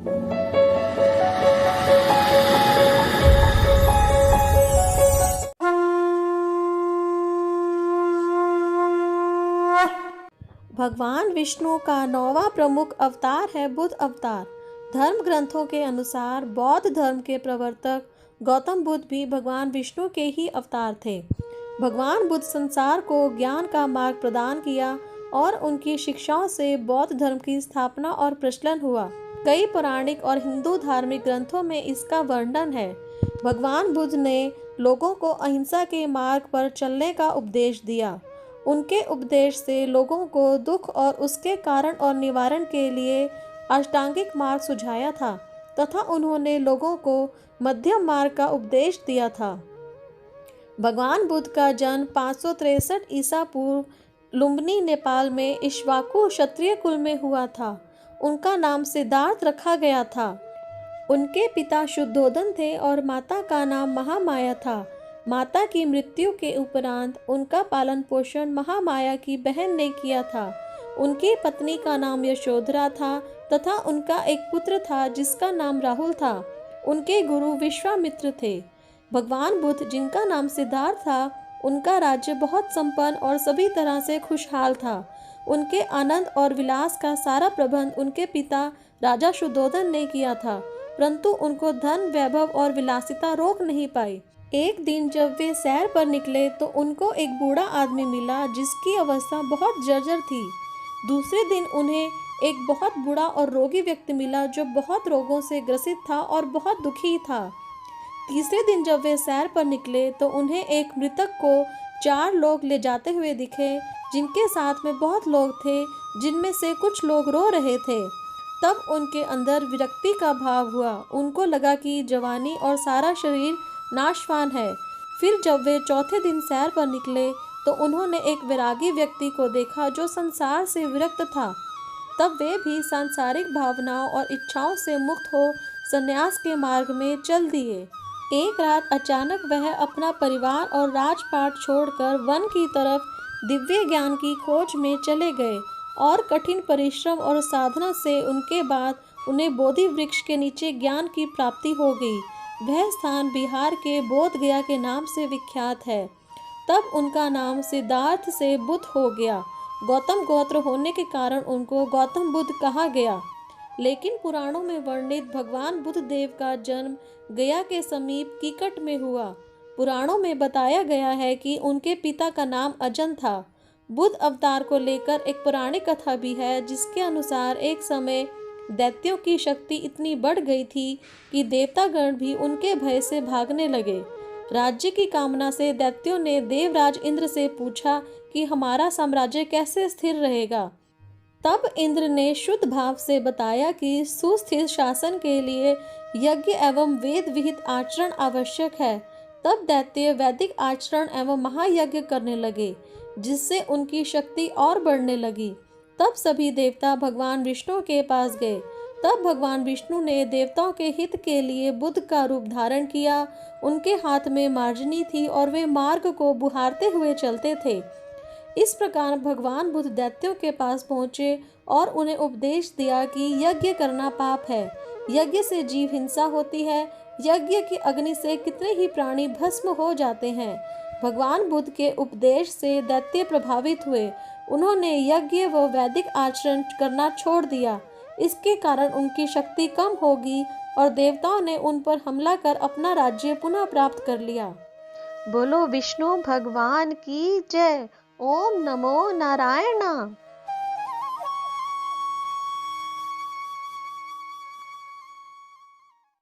भगवान विष्णु का 9वां प्रमुख अवतार है बुद्ध अवतार। धर्म ग्रंथों के अनुसार बौद्ध धर्म के प्रवर्तक गौतम बुद्ध भी भगवान विष्णु के ही अवतार थे। भगवान बुद्ध संसार को ज्ञान का मार्ग प्रदान किया और उनकी शिक्षाओं से बौद्ध धर्म की स्थापना और प्रचलन हुआ। कई पौराणिक और हिंदू धार्मिक ग्रंथों में इसका वर्णन है। भगवान बुद्ध ने लोगों को अहिंसा के मार्ग पर चलने का उपदेश दिया। उनके उपदेश से लोगों को दुख और उसके कारण और निवारण के लिए अष्टांगिक मार्ग सुझाया था तथा उन्होंने लोगों को मध्यम मार्ग का उपदेश दिया था। भगवान बुद्ध का जन्म 563 ईसा पूर्व लुम्बिनी नेपाल में इक्ष्वाकु क्षत्रिय कुल में हुआ था। उनका नाम सिद्धार्थ रखा गया था। उनके पिता शुद्धोदन थे और माता का नाम महामाया था। माता की मृत्यु के उपरांत उनका पालन पोषण महामाया की बहन ने किया था। उनकी पत्नी का नाम यशोधरा था तथा उनका एक पुत्र था जिसका नाम राहुल था। उनके गुरु विश्वामित्र थे। भगवान बुद्ध, जिनका नाम सिद्धार्थ था, उनका राज्य बहुत संपन्न और सभी तरह से खुशहाल था। उनके आनंद और विलास का सारा प्रबंध उनके पिता राजा शुद्धोदन ने किया था, परंतु उनको धन, वैभव और विलासिता रोक नहीं पाई। एक दिन जब वे सैर पर निकले तो उनको एक बूढ़ा आदमी मिला जिसकी अवस्था बहुत जर्जर थी। दूसरे दिन उन्हें एक बहुत बूढ़ा और रोगी व्यक्ति मिला जो बहुत रोगों से ग्रसित था और बहुत दुखी था। तीसरे दिन जब वे सैर पर निकले तो उन्हें एक मृतक को 4 लोग ले जाते हुए दिखे, जिनके साथ में बहुत लोग थे, जिनमें से कुछ लोग रो रहे थे। तब उनके अंदर विरक्ति का भाव हुआ। उनको लगा कि जवानी और सारा शरीर नाशवान है। फिर जब वे चौथे दिन सैर पर निकले तो उन्होंने एक वैरागी व्यक्ति को देखा जो संसार से विरक्त था। तब वे भी सांसारिक भावनाओं और इच्छाओं से मुक्त हो संन्यास के मार्ग में चल दिए। एक रात अचानक वह अपना परिवार और राजपाट छोड़कर वन की तरफ दिव्य ज्ञान की खोज में चले गए और कठिन परिश्रम और साधना से उनके बाद उन्हें बोधि वृक्ष के नीचे ज्ञान की प्राप्ति हो गई। वह स्थान बिहार के बोध गया के नाम से विख्यात है। तब उनका नाम सिद्धार्थ से बुद्ध हो गया। गौतम गोत्र होने के कारण उनको गौतम बुद्ध कहा गया। लेकिन पुराणों में वर्णित भगवान बुद्ध देव का जन्म गया के समीप कीकट में हुआ। पुराणों में बताया गया है कि उनके पिता का नाम अजन था। बुद्ध अवतार को लेकर एक पौराणिक कथा भी है, जिसके अनुसार एक समय दैत्यों की शक्ति इतनी बढ़ गई थी कि देवतागण भी उनके भय से भागने लगे। राज्य की कामना से दैत्यों ने देवराज इंद्र से पूछा कि हमारा साम्राज्य कैसे स्थिर रहेगा। तब इंद्र ने शुद्ध भाव से बताया कि सुस्थिर शासन के लिए यज्ञ एवं वेद विहित आचरण आवश्यक है। तब दैत्य वैदिक आचरण एवं महायज्ञ करने लगे, जिससे उनकी शक्ति और बढ़ने लगी। तब सभी देवता भगवान विष्णु के पास गए। तब भगवान विष्णु ने देवताओं के हित के लिए बुद्ध का रूप धारण किया। उनके हाथ में मार्जनी थी और वे मार्ग को बुहारते हुए चलते थे। इस प्रकार भगवान बुद्ध दैत्यों के पास पहुँचे और उन्हें उपदेश दिया कि यज्ञ करना पाप है। यज्ञ से जीव हिंसा होती है। यज्ञ की अग्नि से कितने ही प्राणी भस्म हो जाते हैं। भगवान बुद्ध के उपदेश से दैत्य प्रभावित हुए। उन्होंने यज्ञ व वैदिक आचरण करना छोड़ दिया। इसके कारण उनकी शक्ति कम होगी और देवताओं ने उन पर हमला कर अपना राज्य पुनः प्राप्त कर लिया। बोलो विष्णु भगवान की जय। ओम नमो नारायण।